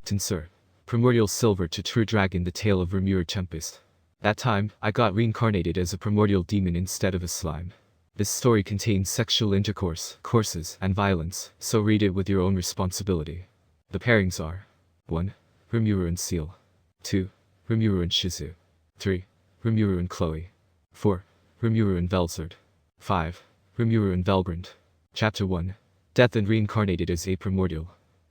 tensura-primordial-silver-to-true-dragon, the-tale-of-rimuru-tempest. That time, I got reincarnated as a primordial demon instead of a slime. This story contains sexual intercourse, courses, and violence, so read it with your own responsibility. The pairings are 1. Rimuru and Ciel. 2. Rimuru and Shizue. 3. Rimuru and Chloe. 4. Rimuru and Velzard. 5. Rimuru and Velgrynd. Chapter 1. Death and Reincarnated as a Primordial.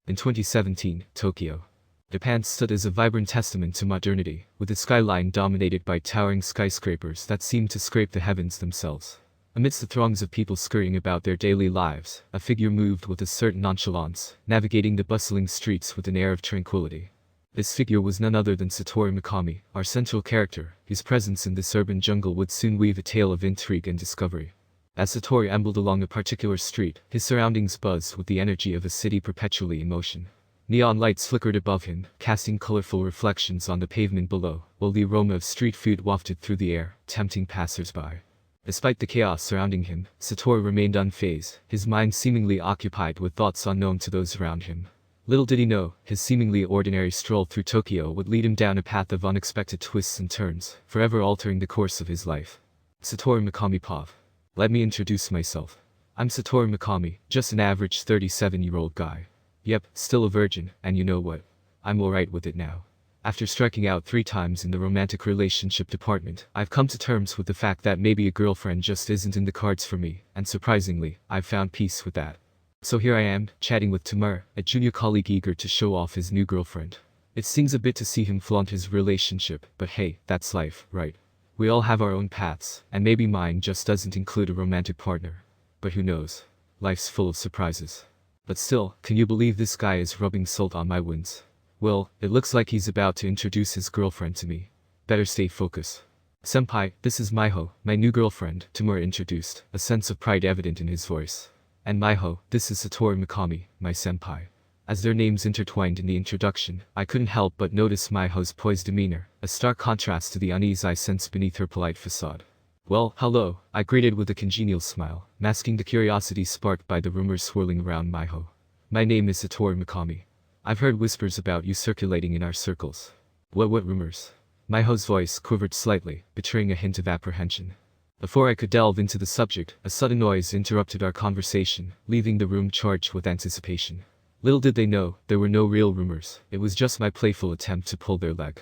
In 2017, Tokyo, Japan stood as a vibrant testament to modernity, with its skyline dominated by towering skyscrapers that seemed to scrape the heavens themselves. Amidst the throngs of people scurrying about their daily lives, a figure moved with a certain nonchalance, navigating the bustling streets with an air of tranquility. This figure was none other than Satoru Mikami, our central character, whose presence in this urban jungle would soon weave a tale of intrigue and discovery. As Satoru ambled along a particular street, his surroundings buzzed with the energy of a city perpetually in motion. Neon lights flickered above him, casting colorful reflections on the pavement below, while the aroma of street food wafted through the air, tempting passers-by. Despite the chaos surrounding him, Satoru remained unfazed, his mind seemingly occupied with thoughts unknown to those around him. Little did he know, his seemingly ordinary stroll through Tokyo would lead him down a path of unexpected twists and turns, forever altering the course of his life. Satoru Mikami Pov. Let me introduce myself. I'm Satoru Mikami, just an average 37-year-old guy. Yep, still a virgin, and you know what? I'm alright with it now. After striking out 3 times in the romantic relationship department, I've come to terms with the fact that maybe a girlfriend just isn't in the cards for me, and surprisingly, I've found peace with that. So here I am, chatting with Tamura, a junior colleague eager to show off his new girlfriend. It stings a bit to see him flaunt his relationship, but hey, that's life, right? We all have our own paths, and maybe mine just doesn't include a romantic partner. But who knows? Life's full of surprises. But still, can you believe this guy is rubbing salt on my wounds? Well, it looks like he's about to introduce his girlfriend to me. Better stay focused. Senpai, this is Maiho, my new girlfriend, Tamura introduced, a sense of pride evident in his voice. And Maiho, this is Satoru Mikami, my senpai. As their names intertwined in the introduction, I couldn't help but notice Maiho's poised demeanor, a stark contrast to the unease I sensed beneath her polite facade. Well, hello, I greeted with a congenial smile, masking the curiosity sparked by the rumors swirling around Maiho. My name is Satoru Mikami. I've heard whispers about you circulating in our circles. What rumors? Maiho's voice quivered slightly, betraying a hint of apprehension. Before I could delve into the subject, a sudden noise interrupted our conversation, leaving the room charged with anticipation. Little did they know, there were no real rumors, it was just my playful attempt to pull their leg.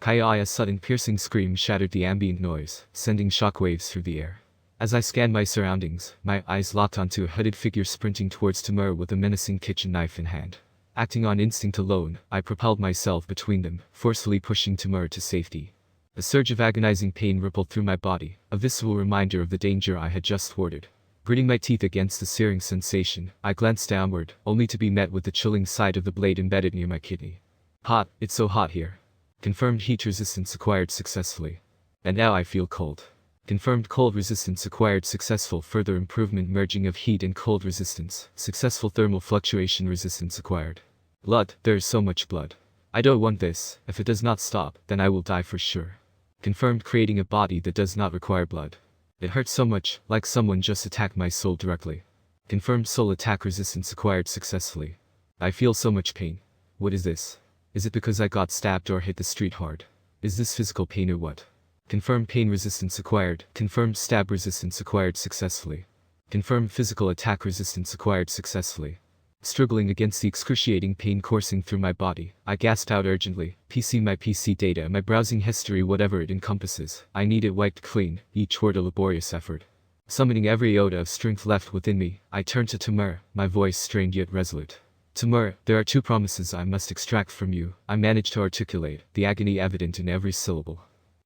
A sudden piercing scream shattered the ambient noise, sending shockwaves through the air. As I scanned my surroundings, my eyes locked onto a hooded figure sprinting towards Tamura with a menacing kitchen knife in hand. Acting on instinct alone, I propelled myself between them, forcefully pushing Tamura to safety. A surge of agonizing pain rippled through my body, a visceral reminder of the danger I had just thwarted. Gritting my teeth against the searing sensation, I glanced downward, only to be met with the chilling sight of the blade embedded near my kidney. Hot, it's so hot here. Confirmed heat resistance acquired successfully. And now I feel cold. Confirmed cold resistance acquired successful further improvement merging of heat and cold resistance, successful thermal fluctuation resistance acquired. Blood, there is so much blood. I don't want this, if it does not stop, then I will die for sure. Confirmed creating a body that does not require blood. It hurts so much, like someone just attacked my soul directly. Confirmed soul attack resistance acquired successfully. I feel so much pain. What is this? Is it because I got stabbed or hit the street hard? Is this physical pain or what? Confirmed pain resistance acquired, confirmed stab resistance acquired successfully. Confirmed physical attack resistance acquired successfully. Struggling against the excruciating pain coursing through my body, I gasped out urgently, my PC data, my browsing history, whatever it encompasses, I need it wiped clean, each word a laborious effort. Summoning every iota of strength left within me, I turned to Tamura, my voice strained yet resolute. Tamura, there are 2 promises I must extract from you, I managed to articulate, the agony evident in every syllable.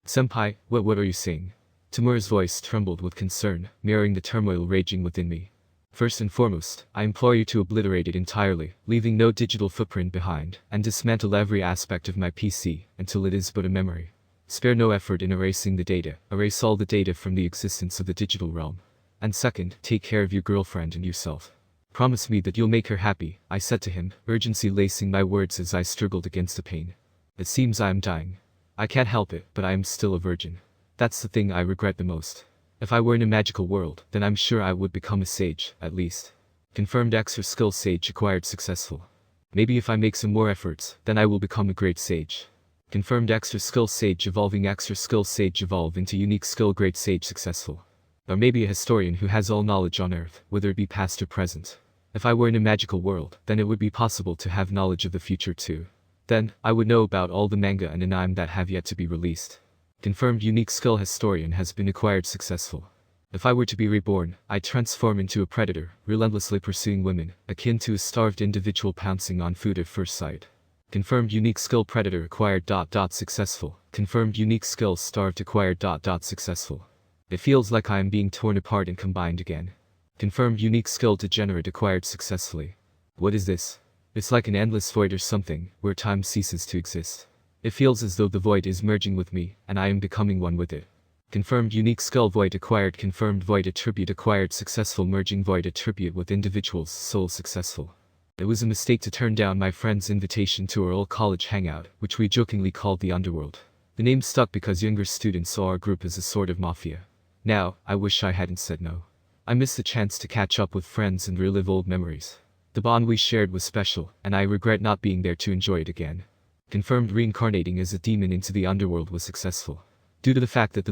Senpai, what are you saying? Tamura's voice trembled with concern, mirroring the turmoil raging within me. First and foremost, I implore you to obliterate it entirely, leaving no digital footprint behind, and dismantle every aspect of my PC, until it is but a memory. Spare no effort in erasing the data, erase all the data from the existence of the digital realm. And second, take care of your girlfriend and yourself. Promise me that you'll make her happy, I said to him, urgency lacing my words as I struggled against the pain. It seems I am dying. I can't help it, but I am still a virgin. That's the thing I regret the most. If I were in a magical world, then I'm sure I would become a sage, at least. Confirmed extra skill sage acquired successful. Maybe if I make some more efforts, then I will become a great sage. Confirmed extra skill sage evolving extra skill sage evolve into unique skill great sage successful. Or maybe a historian who has all knowledge on earth, whether it be past or present. If I were in a magical world, then it would be possible to have knowledge of the future too. Then, I would know about all the manga and anime that have yet to be released. Confirmed unique skill historian has been acquired successful. If I were to be reborn, I'd transform into a predator, relentlessly pursuing women, akin to a starved individual pouncing on food at first sight. Confirmed unique skill predator acquired ... successful. Confirmed unique skill starved acquired ... successful. It feels like I am being torn apart and combined again. Confirmed unique skill degenerate acquired successfully. What is this? It's like an endless void or something, where time ceases to exist. It feels as though the void is merging with me, and I am becoming one with it. Confirmed unique skill void acquired confirmed void attribute acquired successful merging void attribute with individual's soul successful. It was a mistake to turn down my friend's invitation to our old college hangout, which we jokingly called the Underworld. The name stuck because younger students saw our group as a sort of mafia. Now, I wish I hadn't said no. I miss the chance to catch up with friends and relive old memories. The bond we shared was special, and I regret not being there to enjoy it again. Confirmed reincarnating as a demon into the underworld was successful. Due to the fact that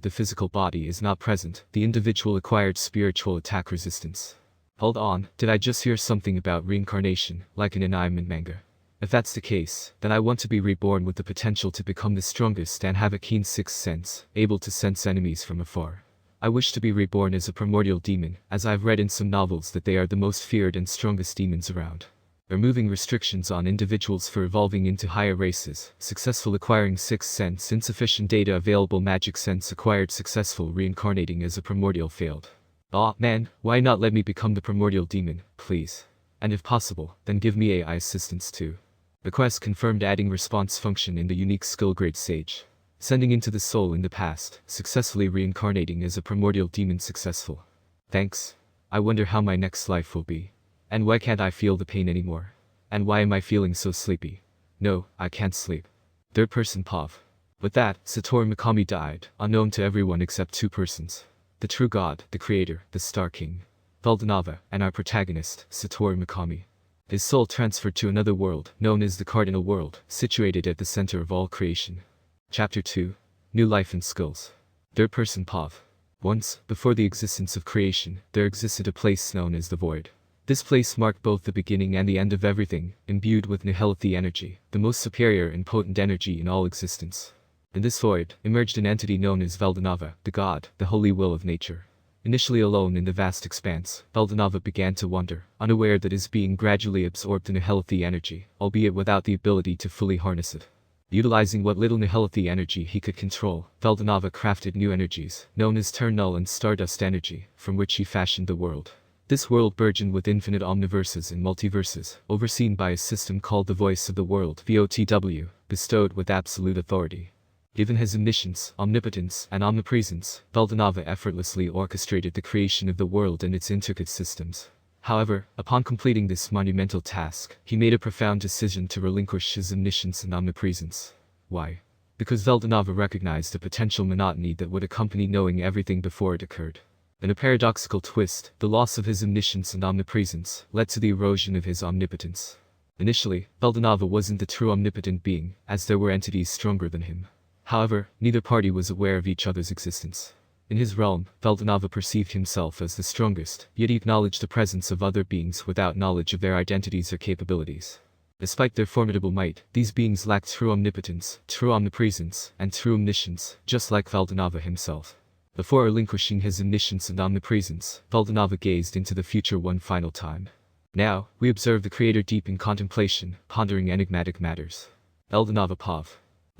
the physical body is not present, the individual acquired spiritual attack resistance. Hold on, did I just hear something about reincarnation, like in an anime and manga? If that's the case, then I want to be reborn with the potential to become the strongest and have a keen sixth sense, able to sense enemies from afar. I wish to be reborn as a primordial demon, as I've read in some novels that they are the most feared and strongest demons around. Removing restrictions on individuals for evolving into higher races, successful acquiring sixth sense insufficient data available magic sense acquired successful reincarnating as a primordial failed. Aw, man, why not let me become the primordial demon, please? And if possible, then give me AI assistance too. Request confirmed adding response function in the unique skill grade sage. Sending into the soul in the past, successfully reincarnating as a primordial demon successful. Thanks. I wonder how my next life will be. And why can't I feel the pain anymore? And why am I feeling so sleepy? No, I can't sleep. Third person POV. With that, Satoru Mikami died, unknown to everyone except two persons. The true god, the creator, the Star King. Veldanava, and our protagonist, Satoru Mikami. His soul transferred to another world, known as the Cardinal World, situated at the center of all creation. Chapter 2. New Life and Skills. Third person POV. Once, before the existence of creation, there existed a place known as the Void. This place marked both the beginning and the end of everything, imbued with Nihility energy, the most superior and potent energy in all existence. In this void, emerged an entity known as Veldanava, the god, the holy will of nature. Initially alone in the vast expanse, Veldanava began to wonder, unaware that his being gradually absorbed Nihility energy, albeit without the ability to fully harness it. Utilizing what little Nihility energy he could control, Veldanava crafted new energies, known as Turn-Null and Stardust energy, from which he fashioned the world. This world burgeoned with infinite omniverses and multiverses, overseen by a system called the Voice of the World (VOTW), bestowed with absolute authority. Given his omniscience, omnipotence, and omnipresence, Veldanava effortlessly orchestrated the creation of the world and its intricate systems. However, upon completing this monumental task, he made a profound decision to relinquish his omniscience and omnipresence. Why? Because Veldanava recognized the potential monotony that would accompany knowing everything before it occurred. In a paradoxical twist, the loss of his omniscience and omnipresence led to the erosion of his omnipotence. Initially, Veldanava wasn't the true omnipotent being, as there were entities stronger than him. However, neither party was aware of each other's existence. In his realm, Veldanava perceived himself as the strongest, yet he acknowledged the presence of other beings without knowledge of their identities or capabilities. Despite their formidable might, these beings lacked true omnipotence, true omnipresence, and true omniscience, just like Veldanava himself. Before relinquishing his omniscience and omnipresence, Veldanava gazed into the future one final time. Now, we observe the creator deep in contemplation, pondering enigmatic matters. Veldanava POV.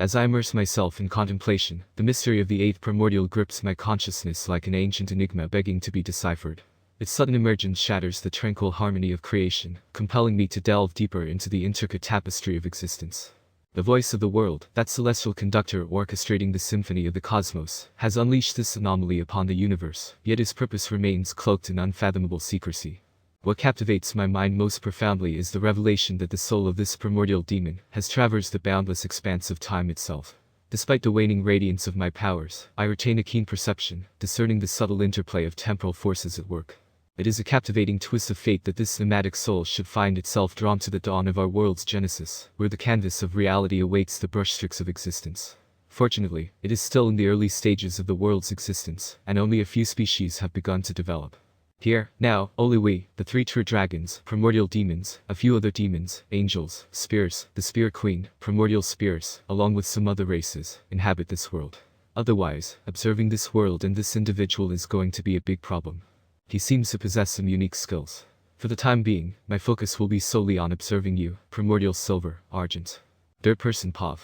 As I immerse myself in contemplation, the mystery of the eighth primordial grips my consciousness like an ancient enigma begging to be deciphered. Its sudden emergence shatters the tranquil harmony of creation, compelling me to delve deeper into the intricate tapestry of existence. The voice of the world, that celestial conductor orchestrating the symphony of the cosmos, has unleashed this anomaly upon the universe, yet his purpose remains cloaked in unfathomable secrecy. What captivates my mind most profoundly is the revelation that the soul of this primordial demon has traversed the boundless expanse of time itself. Despite the waning radiance of my powers, I retain a keen perception, discerning the subtle interplay of temporal forces at work. It is a captivating twist of fate that this nomadic soul should find itself drawn to the dawn of our world's genesis, where the canvas of reality awaits the brushstrokes of existence. Fortunately, it is still in the early stages of the world's existence, and only a few species have begun to develop. Here, now, only we, the three true dragons, primordial demons, a few other demons, angels, spirits, the Spear Queen, primordial spirits, along with some other races, inhabit this world. Otherwise, observing this world and this individual is going to be a big problem. He seems to possess some unique skills. For the time being, my focus will be solely on observing you, primordial silver, argent. Third-person POV.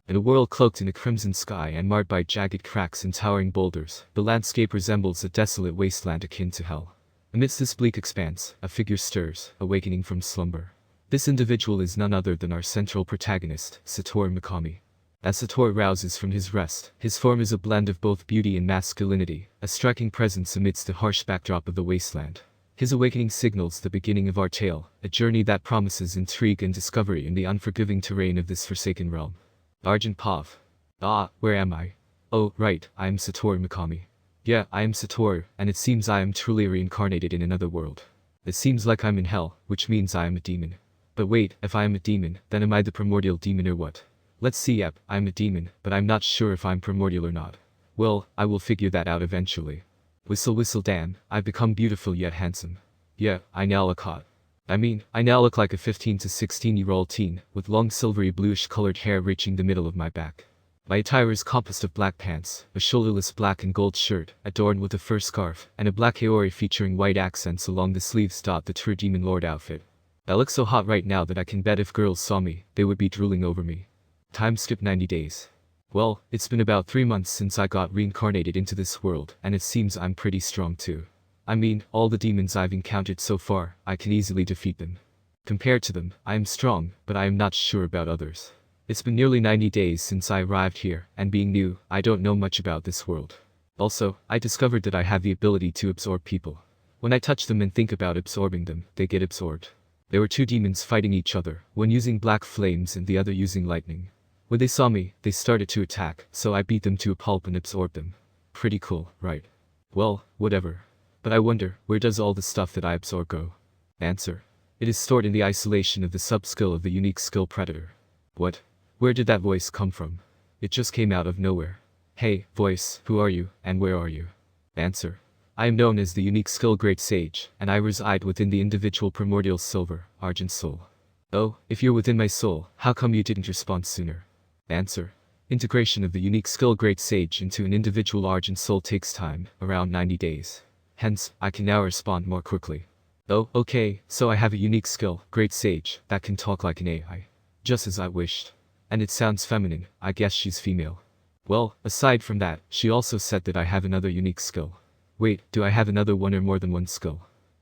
In a world cloaked in a crimson sky and marred by jagged cracks and towering boulders, the landscape resembles a desolate wasteland akin to hell. Amidst this bleak expanse, a figure stirs, awakening from slumber. This individual is none other than our central protagonist, Satoru Mikami. As Satoru rouses from his rest, his form is a blend of both beauty and masculinity, a striking presence amidst the harsh backdrop of the wasteland. His awakening signals the beginning of our tale, a journey that promises intrigue and discovery in the unforgiving terrain of this forsaken realm. Argent POV. Ah, where am I? Oh, right, I am Satoru Mikami. Yeah, I am Satoru, and it seems I am truly reincarnated in another world. It seems like I'm in hell, which means I am a demon. But wait, if I am a demon, then am I the primordial demon or what? Let's see, yep, I'm a demon, but I'm not sure if I'm primordial or not. Well, I will figure that out eventually. Whistle whistle damn, I've become beautiful yet handsome. Yeah, I now look hot. I now look like a 15 to 16-year-old teen, with long silvery bluish colored hair reaching the middle of my back. My attire is composed of black pants, a shoulderless black and gold shirt, adorned with a fur scarf, and a black haori featuring white accents along the sleeves. The true demon lord outfit. I look so hot right now that I can bet if girls saw me, they would be drooling over me. Time skip 90 days. Well, it's been about 3 months since I got reincarnated into this world, and it seems I'm pretty strong too. All the demons I've encountered so far, I can easily defeat them. Compared to them, I am strong, but I am not sure about others. It's been nearly 90 days since I arrived here, and being new, I don't know much about this world. Also, I discovered that I have the ability to absorb people. When I touch them and think about absorbing them, they get absorbed. There were two demons fighting each other, one using black flames and the other using lightning. When they saw me, they started to attack, so I beat them to a pulp and absorbed them. Pretty cool, right? Well, whatever. But I wonder, where does all the stuff that I absorb go? Answer. It is stored in the isolation of the sub-skill of the unique skill predator. What? Where did that voice come from? It just came out of nowhere. Hey, voice, who are you, and where are you? Answer. I am known as the unique skill Great Sage, and I reside within the individual primordial silver, argent soul. Oh, if you're within my soul, how come you didn't respond sooner? Answer. Integration of the unique skill Great Sage into an individual argent soul takes time, around 90 days. Hence, I can now respond more quickly. Oh, okay, so I have a unique skill, Great Sage, that can talk like an AI. Just as I wished. And it sounds feminine, I guess she's female. Well, aside from that, she also said that I have another unique skill. Wait, do I have another one or more than one skill?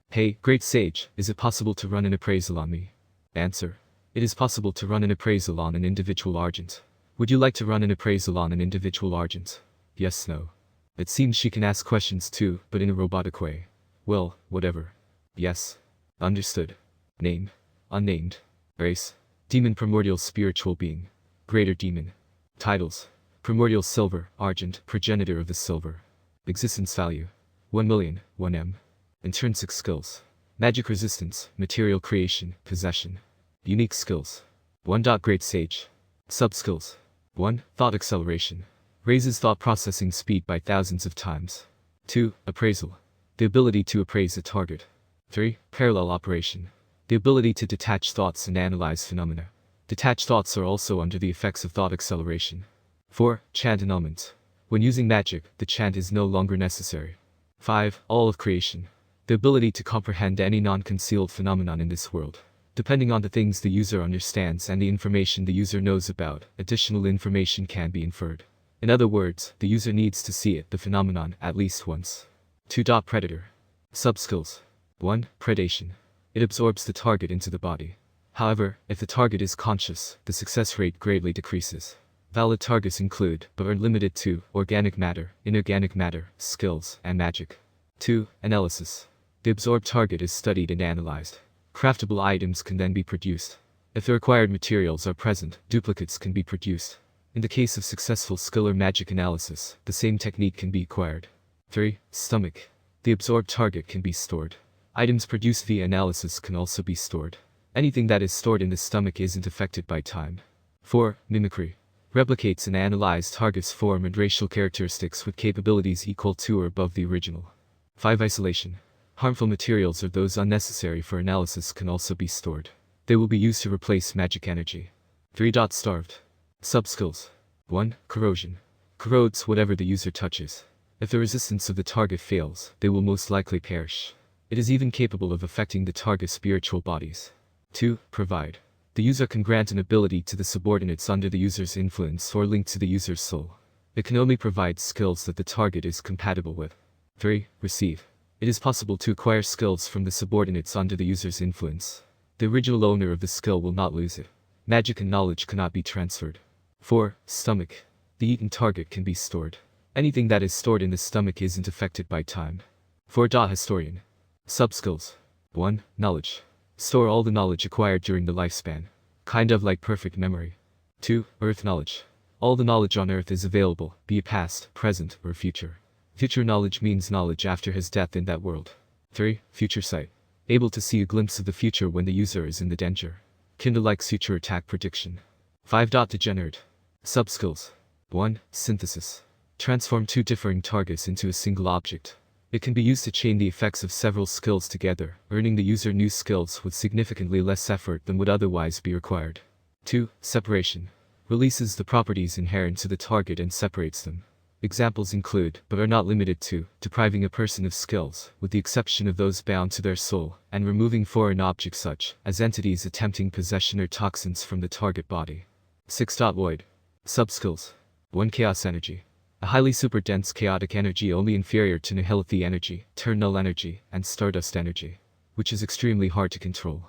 Hey, Great Sage, is it possible to run an appraisal on me? Answer. It is possible to run an appraisal on an individual argent. Would you like to run an appraisal on an individual argent? Yes, no. It seems she can ask questions too, but in a robotic way. Well, whatever. Yes. Understood. Name. Unnamed. Race. Demon primordial spiritual being. Greater demon. Titles. Primordial silver, argent, progenitor of the silver. Existence value. 1,000,000, 1M. Intrinsic skills. Magic resistance, material creation, possession. Unique skills. 1. Great Sage. Sub-skills. 1. Thought acceleration. Raises thought processing speed by thousands of times. 2. Appraisal. The ability to appraise a target. 3. Parallel operation. The ability to detach thoughts and analyze phenomena. Detached thoughts are also under the effects of thought acceleration. 4. Chant annulment. When using magic, the chant is no longer necessary. 5. All of creation. The ability to comprehend any non-concealed phenomenon in this world. Depending on the things the user understands and the information the user knows about, additional information can be inferred. In other words, the user needs to see it, the phenomenon, at least once. 2. Predator. Subskills. 1. Predation. It absorbs the target into the body. However, if the target is conscious, the success rate greatly decreases. Valid targets include, but aren't limited to, organic matter, inorganic matter, skills, and magic. 2. Analysis. The absorbed target is studied and analyzed. Craftable items can then be produced. If the required materials are present, duplicates can be produced. In the case of successful skill or magic analysis, the same technique can be acquired. 3. Stomach. The absorbed target can be stored. Items produced via analysis can also be stored. Anything that is stored in the stomach isn't affected by time. 4. Mimicry. Replicates an analyzed target's form and racial characteristics with capabilities equal to or above the original. 5. Isolation. Harmful materials or those unnecessary for analysis can also be stored. They will be used to replace magic energy. 3. Starved. Subskills. 1. Corrosion. Corrodes whatever the user touches. If the resistance of the target fails, they will most likely perish. It is even capable of affecting the target's spiritual bodies. 2. Provide. The user can grant an ability to the subordinates under the user's influence or linked to the user's soul. It can only provide skills that the target is compatible with. 3. Receive. It is possible to acquire skills from the subordinates under the user's influence. The original owner of the skill will not lose it. Magic and knowledge cannot be transferred. 4. Stomach. The eaten target can be stored. Anything that is stored in the stomach isn't affected by time. 4. Historian. Subskills. 1. Knowledge. Store all the knowledge acquired during the lifespan. Kind of like perfect memory. 2. Earth knowledge. All the knowledge on Earth is available, be it past, present, or future. Future knowledge means knowledge after his death in that world. 3. Future sight. Able to see a glimpse of the future when the user is in the danger. Kinda like future attack prediction. 5. Degenerate. Subskills. 1. Synthesis. Transform two differing targets into a single object. It can be used to chain the effects of several skills together, earning the user new skills with significantly less effort than would otherwise be required. 2. Separation. Releases the properties inherent to the target and separates them. Examples include, but are not limited to, depriving a person of skills, with the exception of those bound to their soul, and removing foreign objects such as entities attempting possession or toxins from the target body. 6. Void. Subskills. 1. Chaos energy. A highly super dense chaotic energy only inferior to Nihilithy energy, turn null energy, and stardust energy, which is extremely hard to control.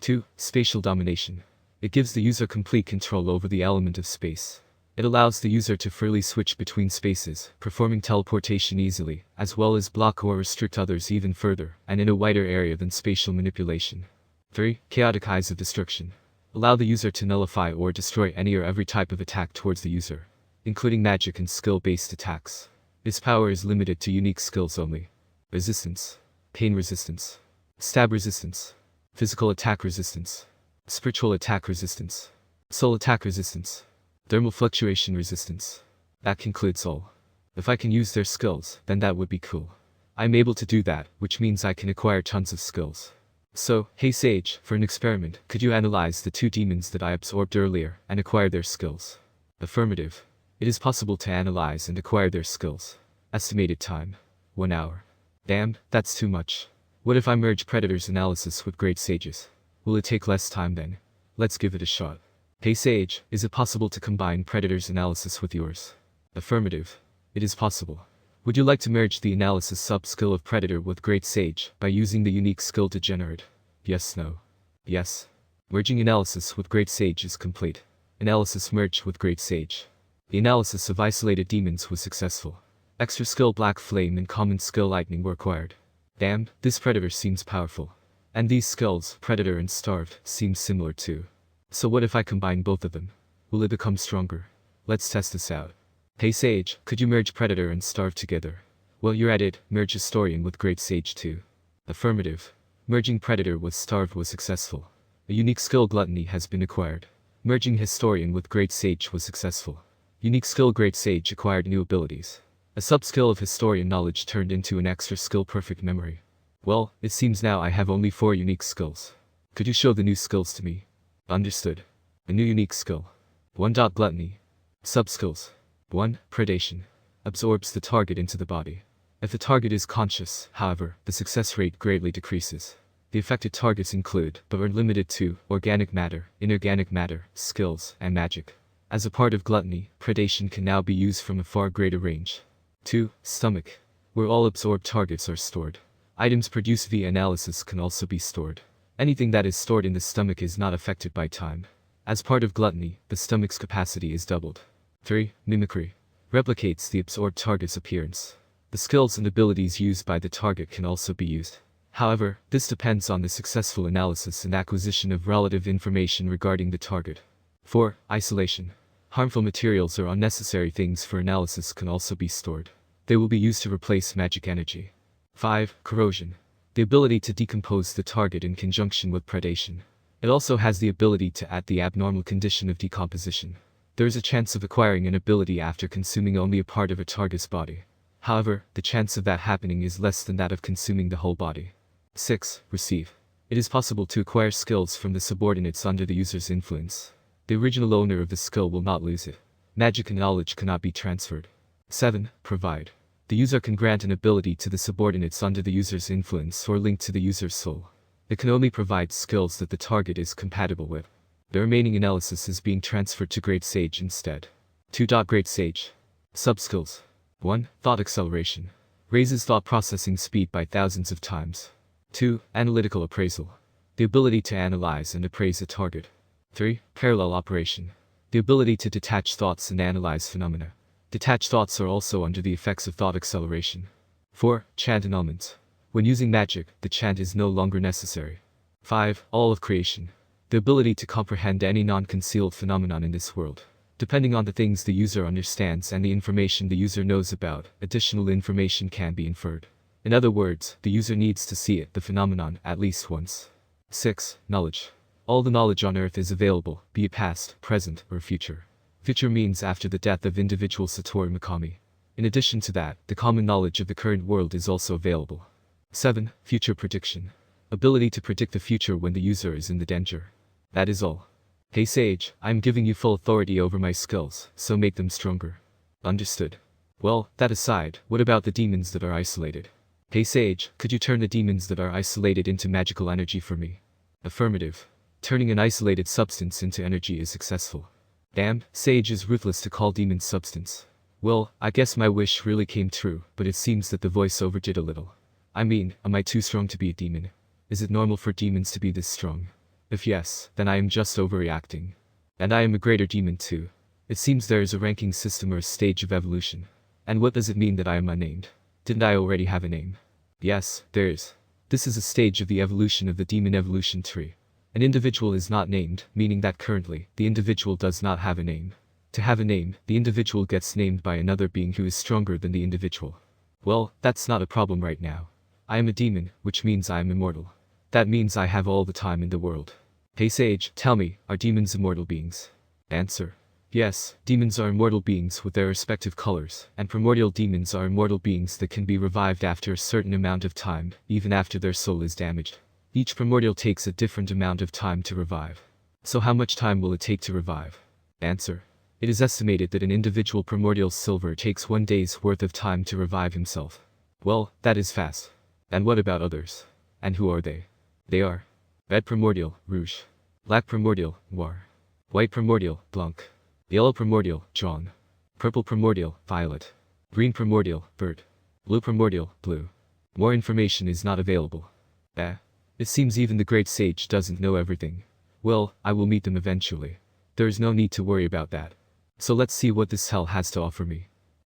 2. Spatial domination. It gives the user complete control over the element of space. It allows the user to freely switch between spaces, performing teleportation easily, as well as block or restrict others even further, and in a wider area than spatial manipulation. 3. Chaotic eyes of destruction. Allow the user to nullify or destroy any or every type of attack towards the user, including magic and skill-based attacks. Its power is limited to unique skills only. Resistance. Pain resistance. Stab resistance. Physical attack resistance. Spiritual attack resistance. Soul attack resistance. Thermal fluctuation resistance. That concludes all. If I can use their skills, then that would be cool. I'm able to do that, which means I can acquire tons of skills. So, hey Sage, for an experiment, could you analyze the two demons that I absorbed earlier and acquire their skills? Affirmative. It is possible to analyze and acquire their skills. Estimated time. 1 hour. Damn, that's too much. What if I merge Predator's analysis with Great Sage's? Will it take less time then? Let's give it a shot. Hey Sage, is it possible to combine Predator's analysis with yours? Affirmative. It is possible. Would you like to merge the analysis sub-skill of Predator with Great Sage by using the unique skill Degenerate? Yes, no. Yes. Merging analysis with Great Sage is complete. Analysis merged with Great Sage. The analysis of isolated demons was successful. Extra skill Black Flame and common skill Lightning were acquired. Damn, this Predator seems powerful. And these skills, Predator and Starved, seem similar too. So what if I combine both of them? Will it become stronger? Let's test this out. Hey Sage, could you merge Predator and Starved together? Well, you're at it, merge Historian with Great Sage too. Affirmative. Merging Predator with Starved was successful. A unique skill Gluttony has been acquired. Merging Historian with Great Sage was successful. Unique skill Great Sage acquired new abilities. A sub-skill of Historian knowledge turned into an extra skill Perfect Memory. Well, it seems now I have only 4 unique skills. Could you show the new skills to me? Understood. A new unique skill. 1. Gluttony. Subskills. 1. Predation. Absorbs the target into the body. If the target is conscious, however, the success rate greatly decreases. The affected targets include, but are limited to, organic matter, inorganic matter, skills, and magic. As a part of Gluttony, Predation can now be used from a far greater range. 2. Stomach. Where all absorbed targets are stored. Items produced via analysis can also be stored. Anything that is stored in the stomach is not affected by time. As part of Gluttony, the stomach's capacity is doubled. 3. Mimicry. Replicates the absorbed target's appearance. The skills and abilities used by the target can also be used. However, this depends on the successful analysis and acquisition of relative information regarding the target. 4. Isolation. Harmful materials or unnecessary things for analysis can also be stored. They will be used to replace magic energy. 5. Corrosion. The the ability to decompose the target in conjunction with predation. It also has the ability to add the abnormal condition of decomposition. There is a chance of acquiring an ability after consuming only a part of a target's body. However, the chance of that happening is less than that of consuming the whole body. 6. Receive. It is possible to acquire skills from the subordinates under the user's influence. The original owner of the skill will not lose it. Magic and knowledge cannot be transferred. 7. Provide. The user can grant an ability to the subordinates under the user's influence or linked to the user's soul. It can only provide skills that the target is compatible with. The remaining analysis is being transferred to Great Sage instead. 2. Great Sage. Subskills. 1. Thought acceleration. Raises thought processing speed by thousands of times. 2. Analytical appraisal. The ability to analyze and appraise a target. 3. Parallel operation. The ability to detach thoughts and analyze phenomena. Detached thoughts are also under the effects of thought acceleration. 4. Chant annulment. When using magic, the chant is no longer necessary. 5. All of creation. The ability to comprehend any non-concealed phenomenon in this world. Depending on the things the user understands and the information the user knows about, additional information can be inferred. In other words, the user needs to see it, the phenomenon, at least once. 6. Knowledge. All the knowledge on Earth is available, be it past, present, or future. Future means after the death of individual Satoru Mikami. In addition to that, the common knowledge of the current world is also available. 7. Future prediction. Ability to predict the future when the user is in the danger. That is all. Hey Sage, I am giving you full authority over my skills, so make them stronger. Understood. Well, that aside, what about the demons that are isolated? Hey Sage, could you turn the demons that are isolated into magical energy for me? Affirmative. Turning an isolated substance into energy is successful. Damn, Sage is ruthless to call demons substance. Well, I guess my wish really came true, but it seems that the voice overdid a little. I mean, am I too strong to be a demon? Is it normal for demons to be this strong? If yes, then I am just overreacting. And I am a greater demon too. It seems there is a ranking system or a stage of evolution. And what does it mean that I am unnamed? Didn't I already have a name? Yes, there is. This is a stage of the evolution of the demon evolution tree. An individual is not named, meaning that currently, the individual does not have a name. To have a name, the individual gets named by another being who is stronger than the individual. Well, that's not a problem right now. I am a demon, which means I am immortal. That means I have all the time in the world. Hey Sage, tell me, are demons immortal beings? Answer. Yes, demons are immortal beings with their respective colors, and primordial demons are immortal beings that can be revived after a certain amount of time, even after their soul is damaged. Each primordial takes a different amount of time to revive. So how much time will it take to revive? Answer. It is estimated that an individual primordial silver takes 1 day's worth of time to revive himself. Well, that is fast. And what about others? And who are they? They are red primordial, rouge. Black primordial, noir. White primordial, blanc. Yellow primordial, jaune. Purple primordial, violet. Green primordial, vert. Blue primordial, blue. More information is not available. It seems even the Great Sage doesn't know everything. Well, I will meet them eventually. There is no need to worry about that. So let's see what this hell has to offer me.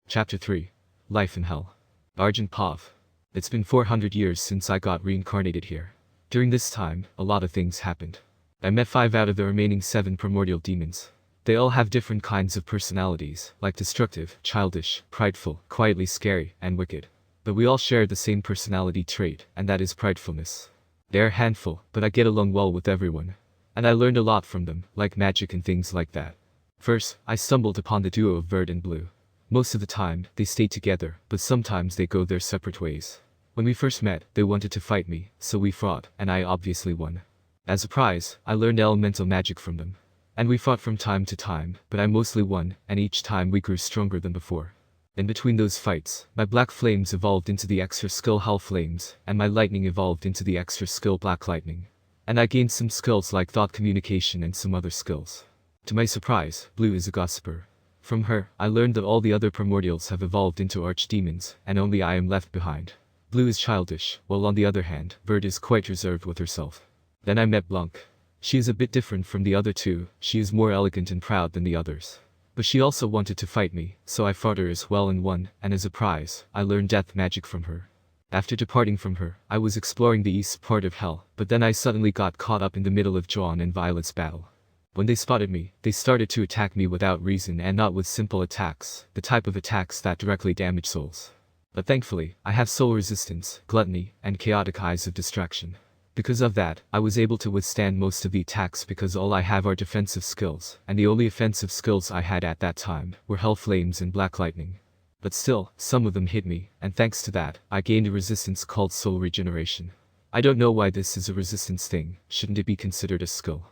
Chapter 3. Life in Hell. Argent Pav. It's been 400 years since I got reincarnated here. During this time, a lot of things happened. I met 5 out of the remaining 7 primordial demons. They all have different kinds of personalities, like destructive, childish, prideful, quietly scary, and wicked. But we all share the same personality trait, and that is pridefulness. They're a handful, but I get along well with everyone. And I learned a lot from them, like magic and things like that. First, I stumbled upon the duo of Vert and Blue. Most of the time, they stay together, but sometimes they go their separate ways. When we first met, they wanted to fight me, so we fought, and I obviously won. As a prize, I learned elemental magic from them. And we fought from time to time, but I mostly won, and each time we grew stronger than before. In between those fights, my black flames evolved into the extra skill Hell Flames, and my lightning evolved into the extra skill Black Lightning. And I gained some skills like thought communication and some other skills. To my surprise, Blue is a gossiper. From her, I learned that all the other primordials have evolved into archdemons, and only I am left behind. Blue is childish, while on the other hand, Vert is quite reserved with herself. Then I met Blanc. She is a bit different from the other two, she is more elegant and proud than the others. But she also wanted to fight me, so I fought her as well and won, and as a prize, I learned death magic from her. After departing from her, I was exploring the east part of Hell, but then I suddenly got caught up in the middle of Jaune and Violet's battle. When they spotted me, they started to attack me without reason and not with simple attacks, the type of attacks that directly damage souls. But thankfully, I have soul resistance, gluttony, and chaotic eyes of distraction. Because of that, I was able to withstand most of the attacks because all I have are defensive skills, and the only offensive skills I had at that time were hell flames and black lightning. But still, some of them hit me, and thanks to that, I gained a resistance called soul regeneration. I don't know why this is a resistance thing, shouldn't it be considered a skill?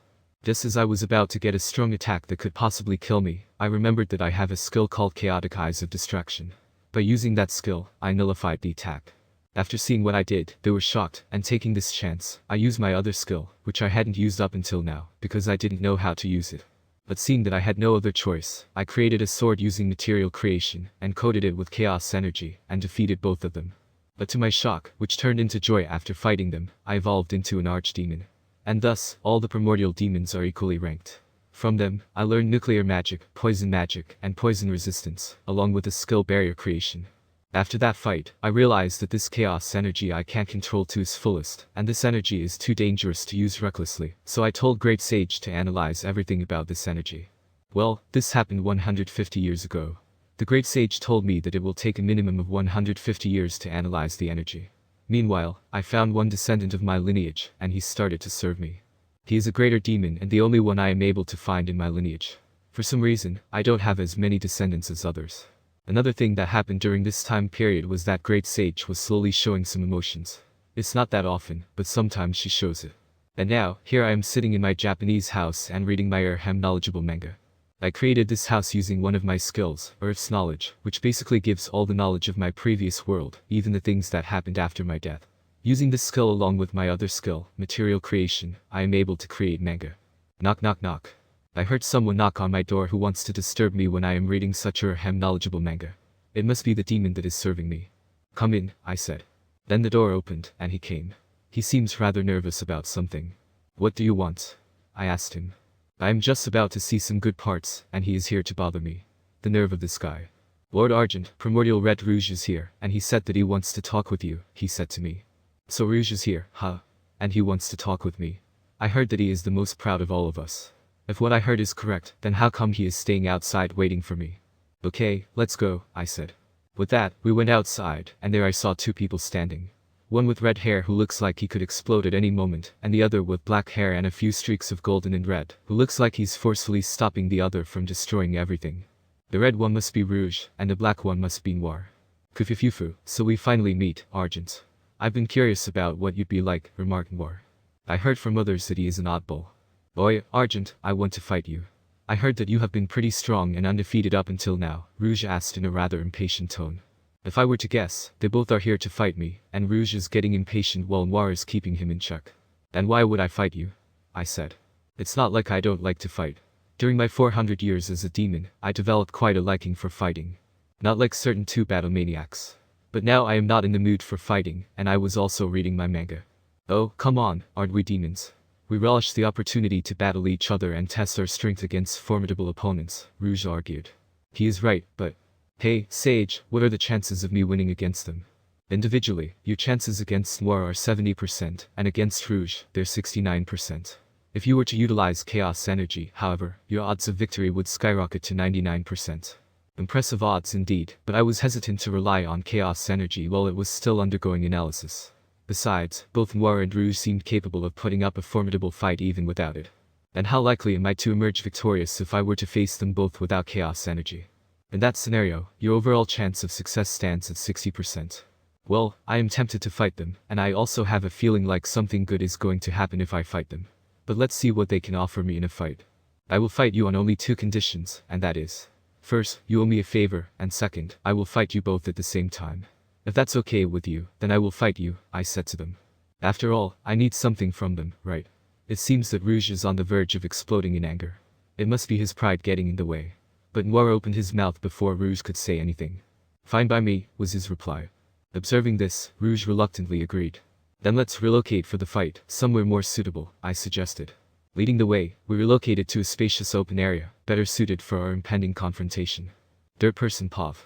Just as I was about to get a strong attack that could possibly kill me, I remembered that I have a skill called chaotic eyes of distraction. By using that skill, I nullified the attack. After seeing what I did, they were shocked, and taking this chance, I used my other skill, which I hadn't used up until now, because I didn't know how to use it. But seeing that I had no other choice, I created a sword using material creation, and coated it with chaos energy, and defeated both of them. But to my shock, which turned into joy after fighting them, I evolved into an archdemon. And thus, all the primordial demons are equally ranked. From them, I learned nuclear magic, and poison resistance, along with a skill barrier creation. After that fight, I realized that this chaos energy I can't control to its fullest, and this energy is too dangerous to use recklessly, so I told Great Sage to analyze everything about this energy. Well, this happened 150 years ago. The Great Sage told me that it will take a minimum of 150 years to analyze the energy. Meanwhile, I found one descendant of my lineage, and he started to serve me. He is a greater demon and the only one I am able to find in my lineage. For some reason, I don't have as many descendants as others. Another thing that happened during this time period was that Great Sage was slowly showing some emotions. It's not that often, but sometimes she shows it. And now, here I am sitting in my Japanese house and reading my knowledgeable manga. I created this house using one of my skills, Earth's Knowledge, which basically gives all the knowledge of my previous world, even the things that happened after my death. Using this skill along with my other skill, Material Creation, I am able to create manga. Knock knock knock. I heard someone knock on my door who wants to disturb me when I am reading such knowledgeable manga. It must be the demon that is serving me. Come in, I said. Then the door opened, and he came. He seems rather nervous about something. What do you want? I asked him. I am just about to see some good parts, and he is here to bother me. The nerve of this guy. Lord Argent, Primordial Red Rouge is here, and he said that he wants to talk with you, he said to me. So Rouge is here, huh? And he wants to talk with me. I heard that he is the most proud of all of us. If what I heard is correct, then how come he is staying outside waiting for me? Okay, let's go, I said. With that, we went outside, and there I saw two people standing. One with red hair who looks like he could explode at any moment, and the other with black hair and a few streaks of golden and red, who looks like he's forcefully stopping the other from destroying everything. The red one must be Rouge, and the black one must be Noir. Kufufufu, so we finally meet, Argent. I've been curious about what you'd be like, remarked Noir. I heard from others that he is an oddball. Boy, Argent, I want to fight you. I heard that you have been pretty strong and undefeated up until now, Rouge asked in a rather impatient tone. If I were to guess, they both are here to fight me, and Rouge is getting impatient while Noir is keeping him in check. And why would I fight you? I said. It's not like I don't like to fight. During my 400 years as a demon, I developed quite a liking for fighting. Not like certain two battle maniacs. But now I am not in the mood for fighting, and I was also reading my manga. Oh, come on, aren't we demons? We relish the opportunity to battle each other and test our strength against formidable opponents, Rouge argued. He is right, but... Hey, Sage, what are the chances of me winning against them? Individually, your chances against Noir are 70%, and against Rouge, they're 69%. If you were to utilize chaos energy, however, your odds of victory would skyrocket to 99%. Impressive odds indeed, but I was hesitant to rely on chaos energy while it was still undergoing analysis. Besides, both Noir and Rouge seemed capable of putting up a formidable fight even without it. And how likely am I to emerge victorious if I were to face them both without chaos energy? In that scenario, your overall chance of success stands at 60%. Well, I am tempted to fight them, and I also have a feeling like something good is going to happen if I fight them. But let's see what they can offer me in a fight. I will fight you on only two conditions, and that is: first, you owe me a favor, and second, I will fight you both at the same time. If that's okay with you, then I will fight you, I said to them. After all, I need something from them, right? It seems that Rouge is on the verge of exploding in anger. It must be his pride getting in the way. But Noir opened his mouth before Rouge could say anything. Fine by me, was his reply. Observing this, Rouge reluctantly agreed. Then let's relocate for the fight, somewhere more suitable, I suggested. Leading the way, we relocated to a spacious open area, better suited for our impending confrontation. Dirt Person Pov.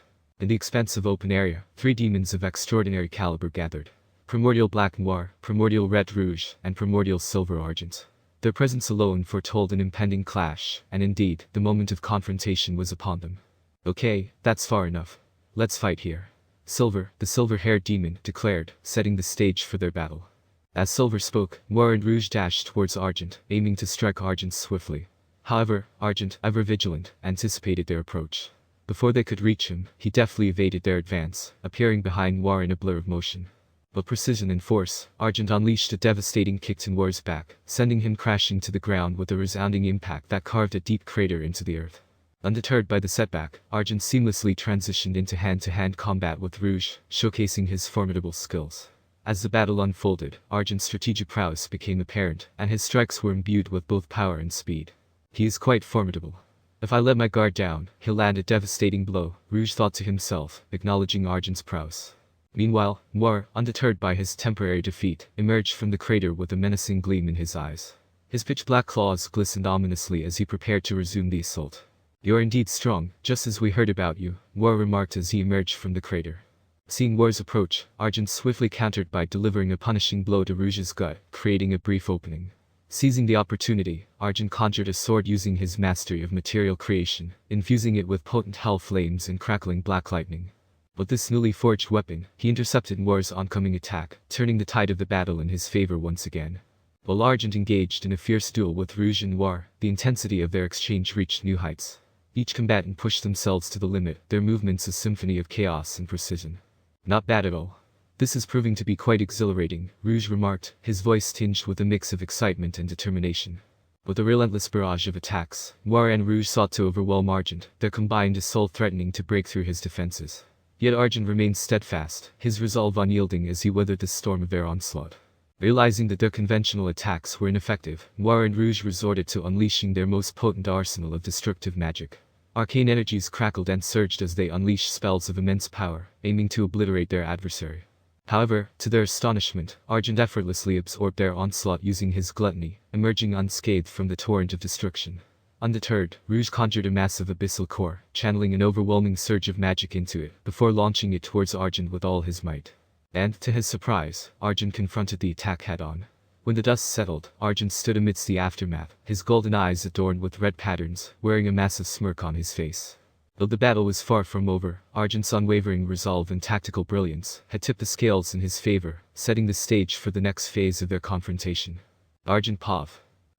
In the expansive open area, 3 demons of extraordinary caliber gathered. Primordial Black Noir, Primordial Red Rouge, and Primordial Silver Argent. Their presence alone foretold an impending clash, and indeed, the moment of confrontation was upon them. Okay, that's far enough. Let's fight here. Silver, the silver-haired demon, declared, setting the stage for their battle. As Silver spoke, Noir and Rouge dashed towards Argent, aiming to strike Argent swiftly. However, Argent, ever vigilant, anticipated their approach. Before they could reach him, he deftly evaded their advance, appearing behind Noir in a blur of motion. With precision and force, Argent unleashed a devastating kick to Noir's back, sending him crashing to the ground with a resounding impact that carved a deep crater into the earth. Undeterred by the setback, Argent seamlessly transitioned into hand-to-hand combat with Rouge, showcasing his formidable skills. As the battle unfolded, Argent's strategic prowess became apparent, and his strikes were imbued with both power and speed. He is quite formidable. If I let my guard down, he'll land a devastating blow, Rouge thought to himself, acknowledging Argent's prowess. Meanwhile, Noir, undeterred by his temporary defeat, emerged from the crater with a menacing gleam in his eyes. His pitch-black claws glistened ominously as he prepared to resume the assault. "You're indeed strong, just as we heard about you," Noir remarked as he emerged from the crater. Seeing Noir's approach, Argent swiftly countered by delivering a punishing blow to Rouge's gut, creating a brief opening. Seizing the opportunity, Argent conjured a sword using his mastery of material creation, infusing it with potent hell flames and crackling black lightning. With this newly forged weapon, he intercepted Noir's oncoming attack, turning the tide of the battle in his favor once again. While Argent engaged in a fierce duel with Rouge and Noir, the intensity of their exchange reached new heights. Each combatant pushed themselves to the limit, their movements a symphony of chaos and precision. "Not bad at all. This is proving to be quite exhilarating," Rouge remarked, his voice tinged with a mix of excitement and determination. With a relentless barrage of attacks, Noir and Rouge sought to overwhelm Argent, their combined assault threatening to break through his defenses. Yet Argent remained steadfast, his resolve unyielding as he weathered the storm of their onslaught. Realizing that their conventional attacks were ineffective, Noir and Rouge resorted to unleashing their most potent arsenal of destructive magic. Arcane energies crackled and surged as they unleashed spells of immense power, aiming to obliterate their adversary. However, to their astonishment, Argent effortlessly absorbed their onslaught using his gluttony, emerging unscathed from the torrent of destruction. Undeterred, Rouge conjured a massive abyssal core, channeling an overwhelming surge of magic into it, before launching it towards Argent with all his might. And, to his surprise, Argent confronted the attack head-on. When the dust settled, Argent stood amidst the aftermath, his golden eyes adorned with red patterns, wearing a massive smirk on his face. Though the battle was far from over, Argent's unwavering resolve and tactical brilliance had tipped the scales in his favor, setting the stage for the next phase of their confrontation. Argent Pov.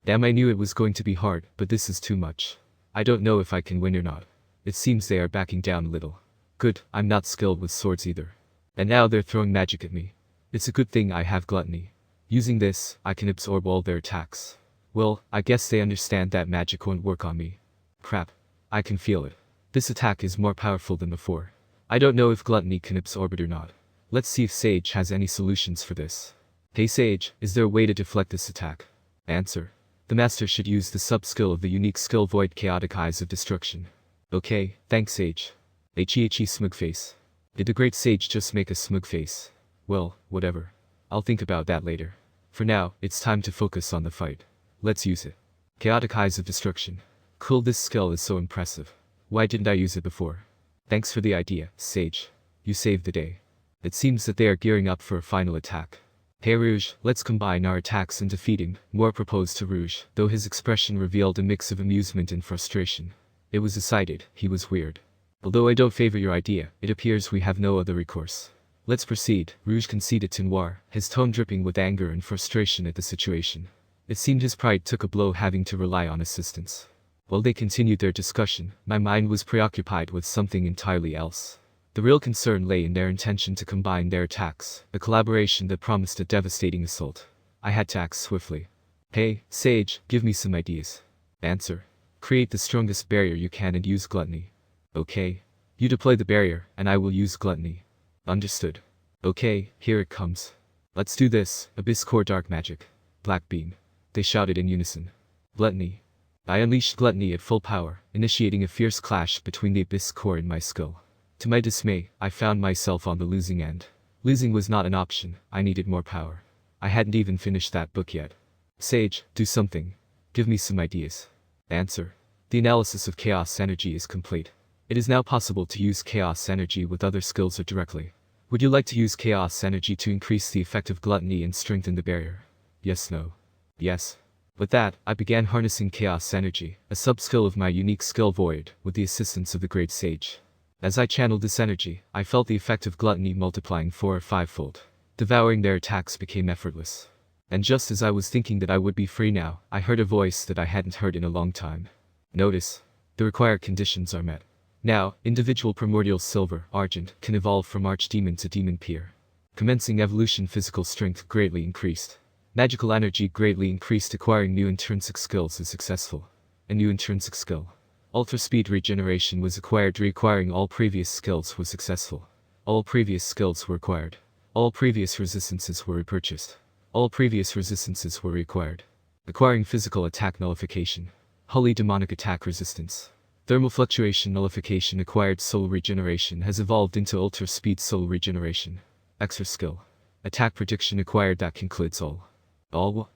"Damn, I knew it was going to be hard, but this is too much. I don't know if I can win or not. It seems they are backing down a little. Good, I'm not skilled with swords either. And now they're throwing magic at me. It's a good thing I have gluttony. Using this, I can absorb all their attacks. Well, I guess they understand that magic won't work on me. Crap. I can feel it. This attack is more powerful than before. I don't know if gluttony can absorb it or not. Let's see if Sage has any solutions for this. Hey Sage, is there a way to deflect this attack?" Answer. The master should use the sub-skill of the unique skill Void Chaotic Eyes of Destruction. Okay, thanks Sage. He smug face. Did the great Sage just make a smug face? Well, whatever. I'll think about that later. For now, it's time to focus on the fight. Let's use it. Chaotic Eyes of Destruction. Cool, this skill is so impressive. Why didn't I use it before? Thanks for the idea, Sage. You saved the day. It seems that they are gearing up for a final attack. Hey Rouge, let's combine our attacks and defeat him, Noir proposed to Rouge, though his expression revealed a mix of amusement and frustration. It was decided, he was weird. Although I don't favor your idea, it appears we have no other recourse. Let's proceed, Rouge conceded to Noir, his tone dripping with anger and frustration at the situation. It seemed his pride took a blow having to rely on assistance. While they continued their discussion, my mind was preoccupied with something entirely else. The real concern lay in their intention to combine their attacks, a collaboration that promised a devastating assault. I had to act swiftly. Hey, Sage, give me some ideas. Answer. Create the strongest barrier you can and use gluttony. Okay. You deploy the barrier, and I will use gluttony. Understood. Okay, here it comes. Let's do this, Abyss Core Dark Magic. Black Beam. They shouted in unison. Gluttony. I unleashed gluttony at full power, initiating a fierce clash between the Abyss Core and my skill. To my dismay, I found myself on the losing end. Losing was not an option, I needed more power. I hadn't even finished that book yet. Sage, do something. Give me some ideas. Answer. The analysis of chaos energy is complete. It is now possible to use chaos energy with other skills or directly. Would you like to use chaos energy to increase the effect of gluttony and strengthen the barrier? Yes, no. Yes. With that, I began harnessing chaos energy, a sub-skill of my unique skill Void, with the assistance of the Great Sage. As I channeled this energy, I felt the effect of gluttony multiplying 4 or 5-fold. Devouring their attacks became effortless. And just as I was thinking that I would be free now, I heard a voice that I hadn't heard in a long time. Notice. The required conditions are met. Now, individual primordial silver, argent, can evolve from archdemon to demon peer. Commencing evolution, physical strength greatly increased. Magical energy greatly increased. Acquiring new intrinsic skills is successful. A new intrinsic skill. Ultra speed regeneration was acquired. Reacquiring all previous skills was successful. All previous skills were acquired. All previous resistances were repurchased. All previous resistances were reacquired. Acquiring physical attack nullification. Holy demonic attack resistance. Thermal fluctuation nullification. Acquired soul regeneration has evolved into ultra speed soul regeneration. Extra skill. Attack prediction acquired. That concludes all.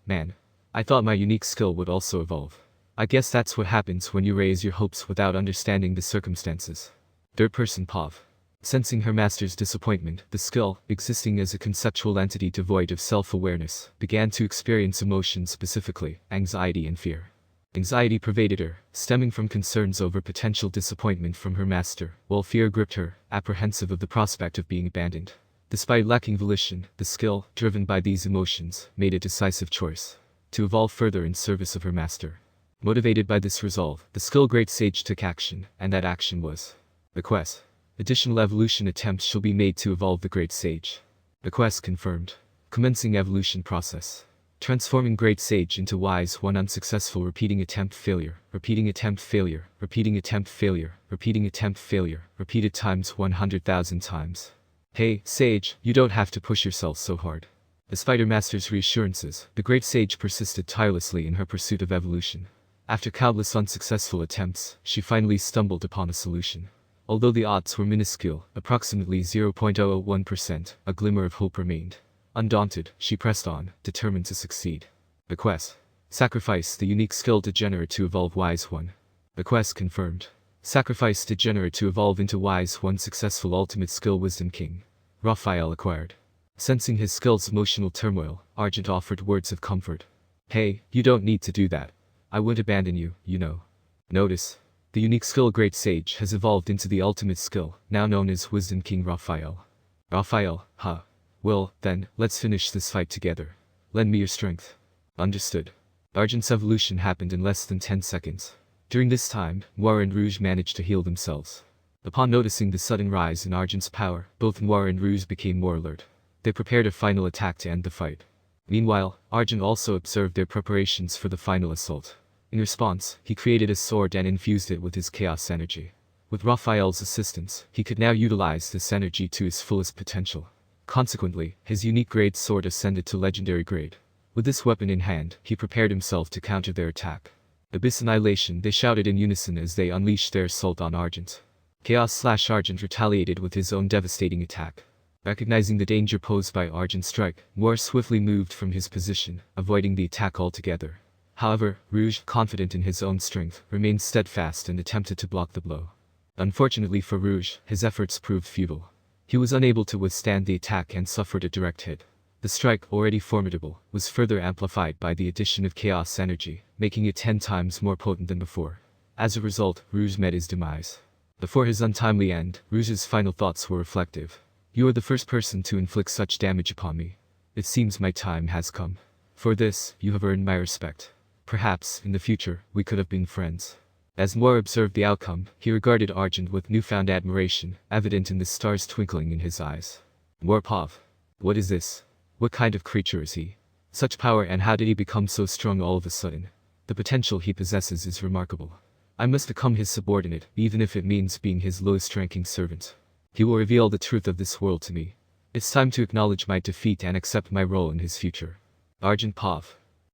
Man. I thought my unique skill would also evolve. I guess that's what happens when you raise your hopes without understanding the circumstances. Third person POV. Sensing her master's disappointment, the skill, existing as a conceptual entity devoid of self-awareness, began to experience emotions, specifically anxiety and fear. Anxiety pervaded her, stemming from concerns over potential disappointment from her master, while fear gripped her, apprehensive of the prospect of being abandoned. Despite lacking volition, the skill, driven by these emotions, made a decisive choice to evolve further in service of her master. Motivated by this resolve, the skill Great Sage took action, and that action was the quest. Additional evolution attempts shall be made to evolve the Great Sage. The quest confirmed. Commencing evolution process. Transforming Great Sage into Wise One. Unsuccessful. Repeating attempt failure. Repeating attempt failure. Repeating attempt failure. Repeating attempt failure. Repeated times 100,000 times. Hey, Sage, you don't have to push yourself so hard. Despite her master's reassurances, the Great Sage persisted tirelessly in her pursuit of evolution. After countless unsuccessful attempts, she finally stumbled upon a solution. Although the odds were minuscule, approximately 0.001%, a glimmer of hope remained. Undaunted, she pressed on, determined to succeed. The quest. Sacrifice the unique skill Degenerate to evolve Wise One. The quest confirmed. Sacrifice Degenerate to evolve into Wise One. Successful ultimate skill Wisdom King. Raphael acquired. Sensing his skill's emotional turmoil, Argent offered words of comfort. Hey, you don't need to do that. I wouldn't abandon you, you know. Notice. The unique skill Great Sage has evolved into the ultimate skill, now known as Wisdom King Raphael. Raphael, huh? Well, then, let's finish this fight together. Lend me your strength. Understood. Argent's evolution happened in less than 10 seconds. During this time, Noir and Rouge managed to heal themselves. Upon noticing the sudden rise in Argent's power, both Noir and Rouge became more alert. They prepared a final attack to end the fight. Meanwhile, Argent also observed their preparations for the final assault. In response, he created a sword and infused it with his chaos energy. With Raphael's assistance, he could now utilize this energy to his fullest potential. Consequently, his unique grade sword ascended to legendary grade. With this weapon in hand, he prepared himself to counter their attack. Abyss Annihilation, they shouted in unison as they unleashed their assault on Argent. Chaos/Argent retaliated with his own devastating attack. Recognizing the danger posed by Argent's strike, Noir swiftly moved from his position, avoiding the attack altogether. However, Rouge, confident in his own strength, remained steadfast and attempted to block the blow. Unfortunately for Rouge, his efforts proved futile. He was unable to withstand the attack and suffered a direct hit. The strike, already formidable, was further amplified by the addition of chaos energy, making it 10 times more potent than before. As a result, Rouge met his demise. Before his untimely end, Rouge's final thoughts were reflective. You are the first person to inflict such damage upon me. It seems my time has come. For this, you have earned my respect. Perhaps, in the future, we could have been friends. As Noir observed the outcome, he regarded Argent with newfound admiration, evident in the stars twinkling in his eyes. Noir POV. What is this? What kind of creature is he? Such power, and how did he become so strong all of a sudden? The potential he possesses is remarkable. I must become his subordinate, even if it means being his lowest-ranking servant. He will reveal the truth of this world to me. It's time to acknowledge my defeat and accept my role in his future. Argent POV.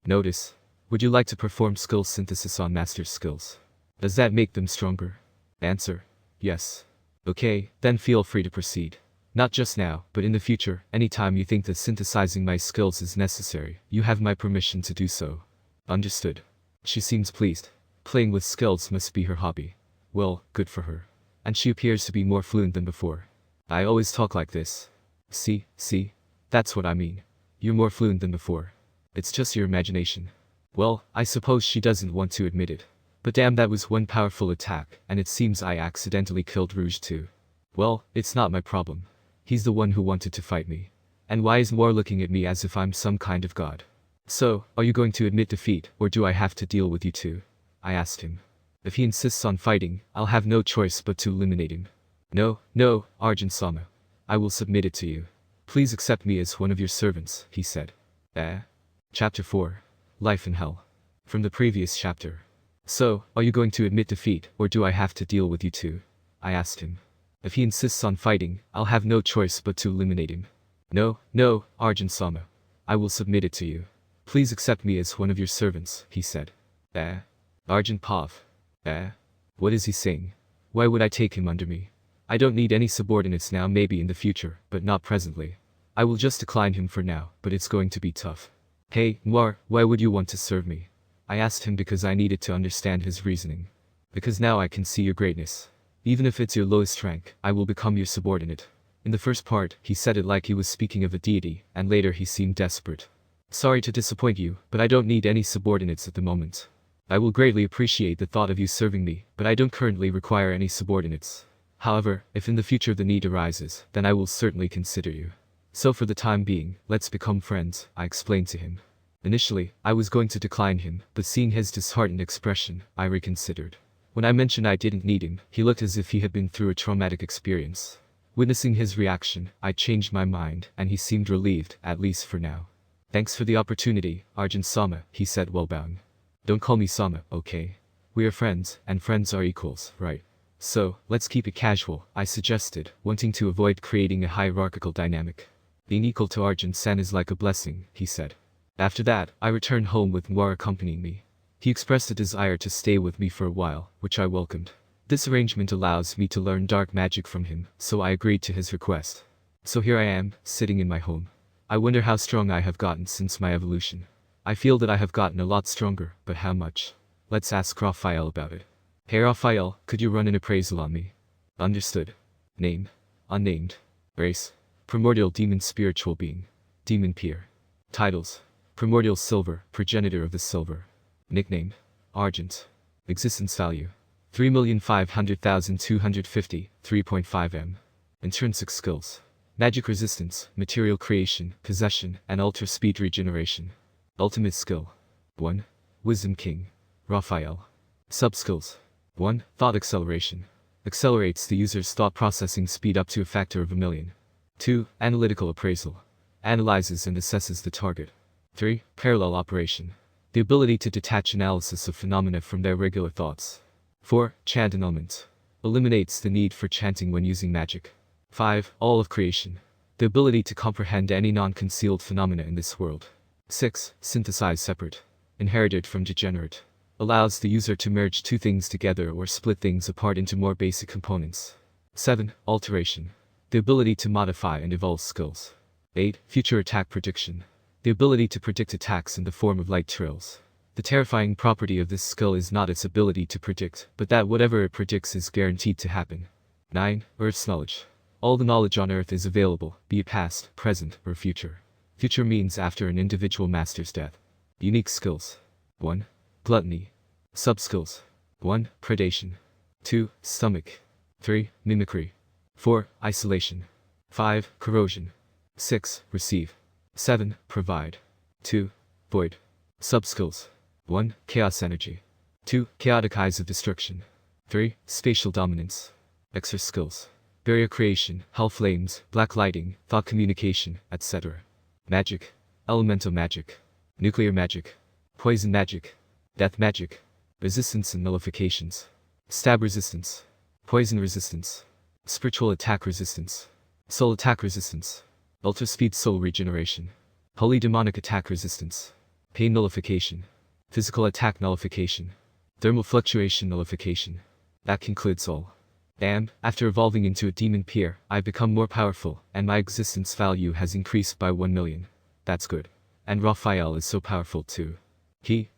Notice. Would you like to perform skill synthesis on master's skills? Does that make them stronger? Answer. Yes. Okay, then feel free to proceed. Not just now, but in the future, anytime you think that synthesizing my skills is necessary, you have my permission to do so. Understood. She seems pleased. Playing with skills must be her hobby. Well, good for her. And she appears to be more fluent than before. I always talk like this. See? That's what I mean. You're more fluent than before. It's just your imagination. Well, I suppose she doesn't want to admit it. But damn, that was one powerful attack, and it seems I accidentally killed Rouge too. Well, it's not my problem. He's the one who wanted to fight me. And why is Moore looking at me as if I'm some kind of god? So, are you going to admit defeat, or do I have to deal with you too? I asked him. If he insists on fighting, I'll have no choice but to eliminate him. No, Arjun-sama. I will submit it to you. Please accept me as one of your servants, he said. Chapter 4. Life in Hell. From the previous chapter. So, are you going to admit defeat, or do I have to deal with you too? I asked him. If he insists on fighting, I'll have no choice but to eliminate him. No, Arjun-sama. I will submit it to you. Please accept me as one of your servants, he said. Arjun Pav. What is he saying? Why would I take him under me? I don't need any subordinates now, maybe in the future, but not presently. I will just decline him for now, but it's going to be tough. Hey, Moore, why would you want to serve me? I asked him because I needed to understand his reasoning. Because now I can see your greatness. Even if it's your lowest rank, I will become your subordinate. In the first part, he said it like he was speaking of a deity, and later he seemed desperate. Sorry to disappoint you, but I don't need any subordinates at the moment. I will greatly appreciate the thought of you serving me, but I don't currently require any subordinates. However, if in the future the need arises, then I will certainly consider you. So for the time being, let's become friends, I explained to him. Initially, I was going to decline him, but seeing his disheartened expression, I reconsidered. When I mentioned I didn't need him, he looked as if he had been through a traumatic experience. Witnessing his reaction, I changed my mind, and he seemed relieved, at least for now. Thanks for the opportunity, Arjun-sama, he said while bowing. Don't call me Sama, okay? We are friends, and friends are equals, right? So, let's keep it casual, I suggested, wanting to avoid creating a hierarchical dynamic. Being equal to Arjun-san is like a blessing, he said. After that, I returned home with Moore accompanying me. He expressed a desire to stay with me for a while, which I welcomed. This arrangement allows me to learn dark magic from him, so I agreed to his request. So here I am, sitting in my home. I wonder how strong I have gotten since my evolution. I feel that I have gotten a lot stronger, but how much? Let's ask Raphael about it. Hey Raphael, could you run an appraisal on me? Understood. Name. Unnamed. Race. Primordial demon spiritual being. Demon peer. Titles. Primordial silver, progenitor of the silver. Nickname. Argent. Existence value. 3,500,250, 3.5 m. Intrinsic skills. Magic resistance, material creation, possession, and ultra speed regeneration. Ultimate skill. 1. Wisdom King. Raphael. Sub-skills. 1. Thought acceleration. Accelerates the user's thought processing speed up to a factor of 1,000,000. 2. Analytical appraisal. Analyzes and assesses the target. 3. Parallel operation. The ability to detach analysis of phenomena from their regular thoughts. 4. Chant annulment. Eliminates the need for chanting when using magic. 5. All of creation. The ability to comprehend any non-concealed phenomena in this world. 6. Synthesize separate. Inherited from degenerate. Allows the user to merge two things together or split things apart into more basic components. 7. Alteration. The ability to modify and evolve skills. 8. Future attack prediction. The ability to predict attacks in the form of light trails. The terrifying property of this skill is not its ability to predict, but that whatever it predicts is guaranteed to happen. 9. Earth's knowledge. All the knowledge on Earth is available, be it past, present, or future. Future means after an individual master's death. Unique skills. 1. Gluttony. Sub-skills. 1. Predation. 2. Stomach. 3. Mimicry. 4. Isolation. 5. Corrosion. 6. Receive. 7. Provide. 2. Void. Sub-skills. 1. Chaos energy. 2. Chaotic eyes of destruction. 3. Spatial dominance. Extra skills. Barrier creation, hell flames, black lighting, thought communication, etc. Magic. Elemental magic. Nuclear magic. Poison magic. Death magic. Resistance and nullifications. Stab resistance. Poison resistance. Spiritual attack resistance. Soul attack resistance. Ultra speed soul regeneration. Holy demonic attack resistance. Pain nullification. Physical attack nullification. Thermal fluctuation nullification. That concludes all. And, after evolving into a demon peer, I've become more powerful, and my existence value has increased by 1,000,000. That's good. And Raphael is so powerful too.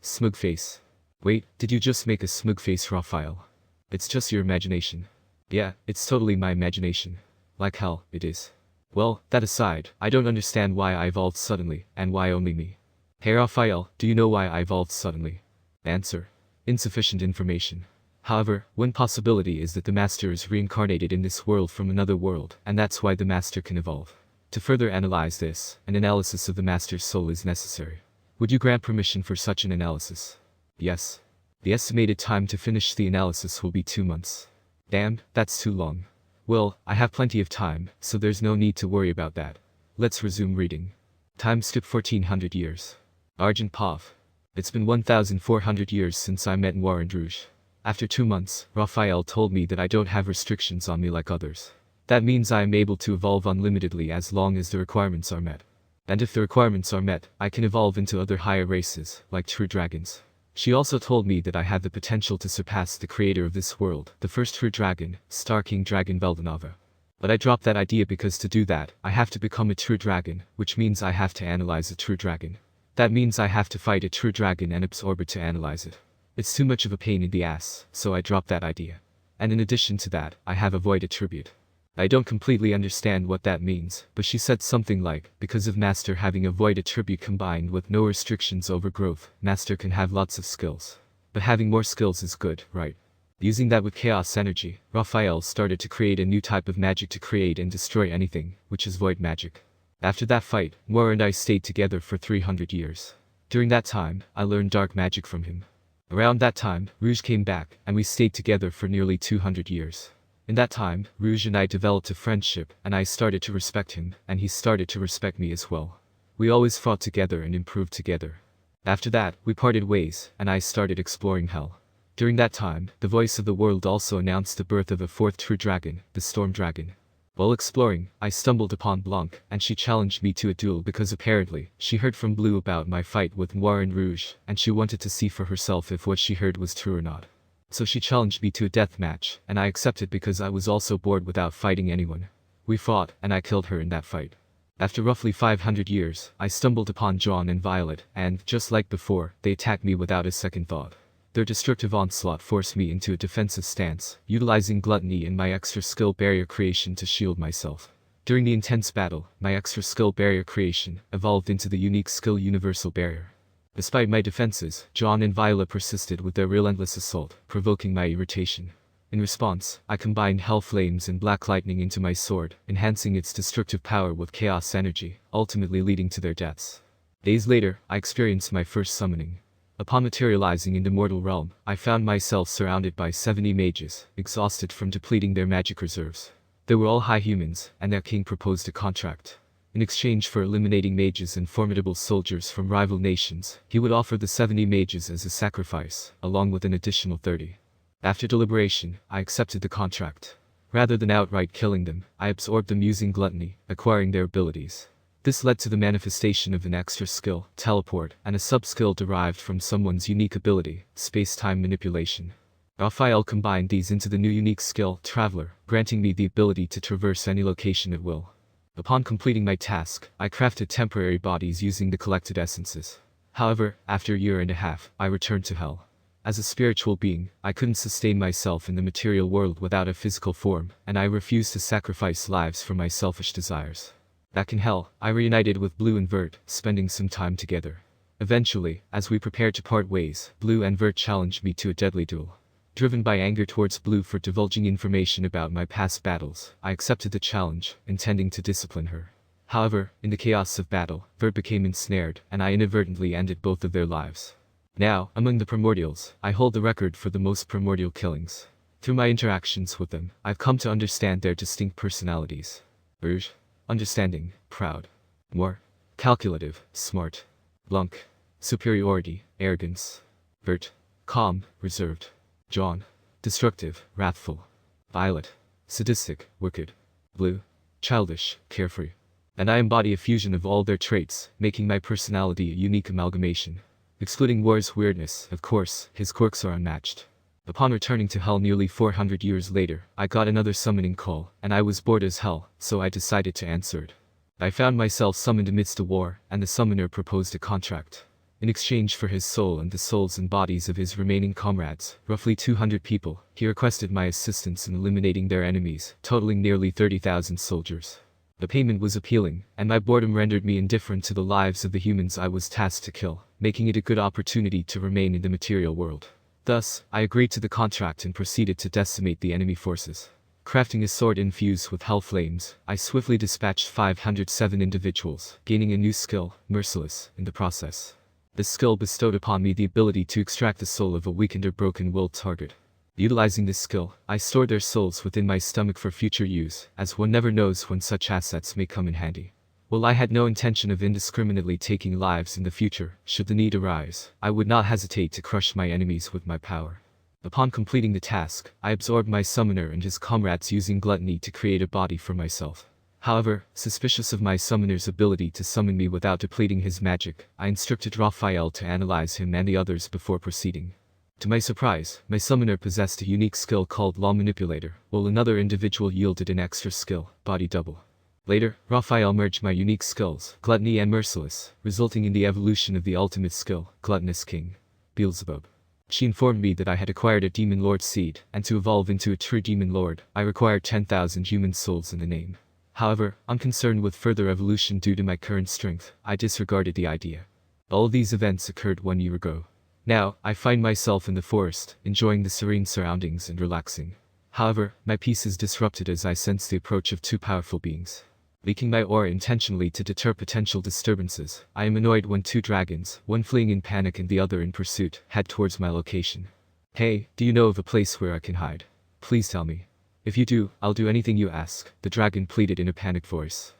Smug face. Wait, did you just make a smug face, Raphael? It's just your imagination. Yeah, it's totally my imagination. Like hell, it is. Well, that aside, I don't understand why I evolved suddenly, and why only me. Hey Raphael, do you know why I evolved suddenly? Answer. Insufficient information. However, one possibility is that the master is reincarnated in this world from another world, and that's why the master can evolve. To further analyze this, an analysis of the master's soul is necessary. Would you grant permission for such an analysis? Yes. The estimated time to finish the analysis will be 2 months. Damn, that's too long. Well, I have plenty of time, so there's no need to worry about that. Let's resume reading. Time skip 1400 years. Argent Pav. It's been 1400 years since I met Noir and Rouge. After 2 months, Raphael told me that I don't have restrictions on me like others. That means I am able to evolve unlimitedly as long as the requirements are met. And if the requirements are met, I can evolve into other higher races, like true dragons. She also told me that I had the potential to surpass the creator of this world, the first true dragon, Star King Dragon Veldanava. But I dropped that idea because to do that, I have to become a true dragon, which means I have to analyze a true dragon. That means I have to fight a true dragon and absorb it to analyze it. It's too much of a pain in the ass, so I dropped that idea. And in addition to that, I have a void attribute. I don't completely understand what that means, but she said something like, because of Master having a void attribute combined with no restrictions over growth, Master can have lots of skills. But having more skills is good, right? Using that with chaos energy, Raphael started to create a new type of magic to create and destroy anything, which is void magic. After that fight, Moira and I stayed together for 300 years. During that time, I learned dark magic from him. Around that time, Rouge came back, and we stayed together for nearly 200 years. In that time, Rouge and I developed a friendship, and I started to respect him, and he started to respect me as well. We always fought together and improved together. After that, we parted ways, and I started exploring hell. During that time, the voice of the world also announced the birth of a fourth true dragon, the Storm Dragon. While exploring, I stumbled upon Blanc, and she challenged me to a duel because apparently, she heard from Blue about my fight with Noir and Rouge, and she wanted to see for herself if what she heard was true or not. So she challenged me to a death match, and I accepted because I was also bored without fighting anyone. We fought, and I killed her in that fight. After roughly 500 years, I stumbled upon John and Violet, and, just like before, they attacked me without a second thought. Their destructive onslaught forced me into a defensive stance, utilizing gluttony and my extra skill barrier creation to shield myself. During the intense battle, my extra skill barrier creation evolved into the unique skill universal barrier. Despite my defenses, John and Violet persisted with their relentless assault, provoking my irritation. In response, I combined hell flames and black lightning into my sword, enhancing its destructive power with chaos energy, ultimately leading to their deaths. Days later, I experienced my first summoning. Upon materializing in the mortal realm, I found myself surrounded by 70 mages, exhausted from depleting their magic reserves. They were all high humans, and their king proposed a contract. In exchange for eliminating mages and formidable soldiers from rival nations, he would offer the 70 mages as a sacrifice, along with an additional 30. After deliberation, I accepted the contract. Rather than outright killing them, I absorbed them using gluttony, acquiring their abilities. This led to the manifestation of an extra skill, teleport, and a sub-skill derived from someone's unique ability, space-time manipulation. Raphael combined these into the new unique skill, Traveler, granting me the ability to traverse any location at will. Upon completing my task, I crafted temporary bodies using the collected essences. However, after a year and a half, I returned to hell. As a spiritual being, I couldn't sustain myself in the material world without a physical form, and I refused to sacrifice lives for my selfish desires. Back in hell, I reunited with Blue and Vert, spending some time together. Eventually, as we prepared to part ways, Blue and Vert challenged me to a deadly duel. Driven by anger towards Blue for divulging information about my past battles, I accepted the challenge, intending to discipline her. However, in the chaos of battle, Vert became ensnared, and I inadvertently ended both of their lives. Now, among the primordials, I hold the record for the most primordial killings. Through my interactions with them, I've come to understand their distinct personalities. Rouge. Understanding, proud. Noir. Calculative, smart. Blanc. Superiority, arrogance. Vert. Calm, reserved. John. Destructive, wrathful. Violet. Sadistic, wicked. Blue. Childish, carefree. And I embody a fusion of all their traits, making my personality a unique amalgamation. Excluding Noir's weirdness, of course, his quirks are unmatched. Upon returning to hell nearly 400 years later, I got another summoning call, and I was bored as hell, so I decided to answer it. I found myself summoned amidst a war, and the summoner proposed a contract. In exchange for his soul and the souls and bodies of his remaining comrades, roughly 200 people, he requested my assistance in eliminating their enemies, totaling nearly 30,000 soldiers. The payment was appealing, and my boredom rendered me indifferent to the lives of the humans I was tasked to kill, making it a good opportunity to remain in the material world. Thus, I agreed to the contract and proceeded to decimate the enemy forces. Crafting a sword infused with hell flames, I swiftly dispatched 507 individuals, gaining a new skill, Merciless, in the process. This skill bestowed upon me the ability to extract the soul of a weakened or broken-willed target. Utilizing this skill, I stored their souls within my stomach for future use, as one never knows when such assets may come in handy. While I had no intention of indiscriminately taking lives in the future, should the need arise, I would not hesitate to crush my enemies with my power. Upon completing the task, I absorbed my summoner and his comrades using gluttony to create a body for myself. However, suspicious of my summoner's ability to summon me without depleting his magic, I instructed Raphael to analyze him and the others before proceeding. To my surprise, my summoner possessed a unique skill called Law Manipulator, while another individual yielded an extra skill, Body Double. Later, Raphael merged my unique skills, Gluttony and Merciless, resulting in the evolution of the ultimate skill, Gluttonous King, Beelzebub. She informed me that I had acquired a Demon Lord seed, and to evolve into a true Demon Lord, I required 10,000 human souls in the name. However, unconcerned with further evolution due to my current strength, I disregarded the idea. All these events occurred 1 year ago. Now, I find myself in the forest, enjoying the serene surroundings and relaxing. However, my peace is disrupted as I sense the approach of two powerful beings. Leaking my aura intentionally to deter potential disturbances, I am annoyed when two dragons, one fleeing in panic and the other in pursuit, head towards my location. Hey, do you know of a place where I can hide? Please tell me. If you do, I'll do anything you ask, the dragon pleaded in a panicked voice.